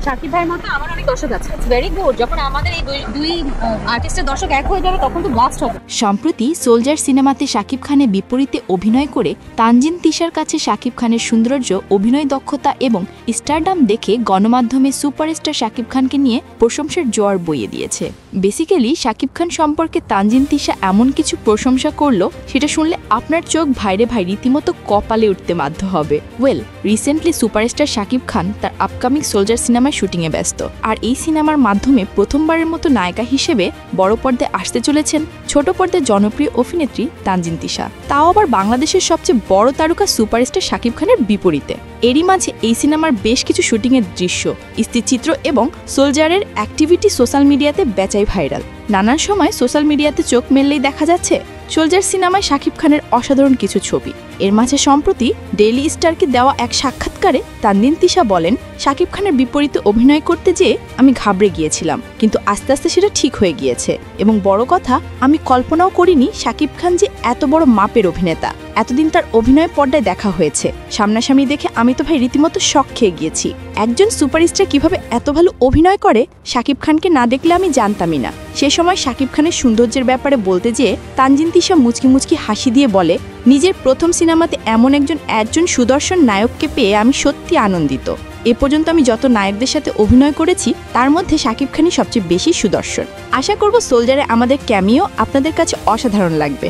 শাকিব ভাইয়ের মতো আমার অনেক দর্শক আছে। It's very good. যখন আমাদের এই দুই আর্টিস্টের দর্শক এক হয়ে যাবে তখন তো ব্লাস্ট হবে। সম্প্রতি সোলজার সিনেমাতে শাকিব খানের বিপরীতে অভিনয় করে তানজিন তিশার কাছে শাকিব খানের সৌন্দর্য, অভিনয় দক্ষতা এবং স্টারডাম দেখে গণমাধ্যমে সুপারস্টার শাকিব খানকে নিয়ে প্রশংসার জোয়ার বইয়ে দিয়েছে। বেসিক্যালি শাকিব খান সম্পর্কে তানজিন তিশা এমন কিছু প্রশংসা করলো সেটা শুনলে আপনার চোখ ভাইরে ভাই রীতিমতো কপালে উঠতে বাধ্য হবে। Well, recently superstar Shakib Khan তার আপকামিং সোলজার সিনেমার শুটিংয়ে ব্যস্ত, আর এই সিনেমার মাধ্যমে প্রথমবারের মতো নায়িকা হিসেবে বড় পর্দায় আসতে চলেছেন ছোট পর্দায় জনপ্রিয় অভিনেত্রী তানজিন তিশা, তাও আবার বাংলাদেশের সবচেয়ে বড় তারকা সুপারস্টার শাকিব খানের বিপরীতে। এরই মাঝে এই সিনেমার বেশ কিছু শুটিংয়ের দৃশ্য, স্থিরচিত্র এবং সোলজারের অ্যাক্টিভিটি সোশ্যাল মিডিয়াতে বেচাই ভাইরাল। নানান সময় সোশ্যাল মিডিয়াতে চোখ মেললেই দেখা যাচ্ছে সোলজার সিনেমায় শাকিব খানের অসাধারণ কিছু ছবি। এর মাঝে সম্প্রতি ডেইলি স্টারকে দেওয়া এক সাক্ষাৎকারে তানজিন তিশা বলেন, শাকিব খানের বিপরীতে অভিনয় করতে যেয়ে আমি ঘাবড়ে গিয়েছিলাম, কিন্তু আস্তে আস্তে সেটা ঠিক হয়ে গিয়েছে এবং বড় কথা, আমি কল্পনাও করিনি শাকিব খান যে এত বড় মাপের অভিনেতা। এতদিন তার অভিনয় পর্দায় দেখা হয়েছে, সামনাসামনি দেখে আমি তো ভাই রীতিমতো শক খেয়ে গিয়েছি। একজন সুপারস্টার কিভাবে এত ভালো অভিনয় করে শাকিব খানকে না দেখলে আমি জানতামই না। সে সময় শাকিব খানের সৌন্দর্যের ব্যাপারে বলতে যেয়ে তানজিন তিশা মুচকি মুচকি হাসি দিয়ে বলে, নিজের প্রথম সিনেমাতে এমন একজন সুদর্শন নায়ককে পেয়ে আমি সত্যি আনন্দিত। এ পর্যন্ত আমি যত নায়কদের সাথে অভিনয় করেছি তার মধ্যে শাকিব খানই সবচেয়ে বেশি সুদর্শন। আশা করব সোলজারে আমাদের ক্যামিও আপনাদের কাছে অসাধারণ লাগবে।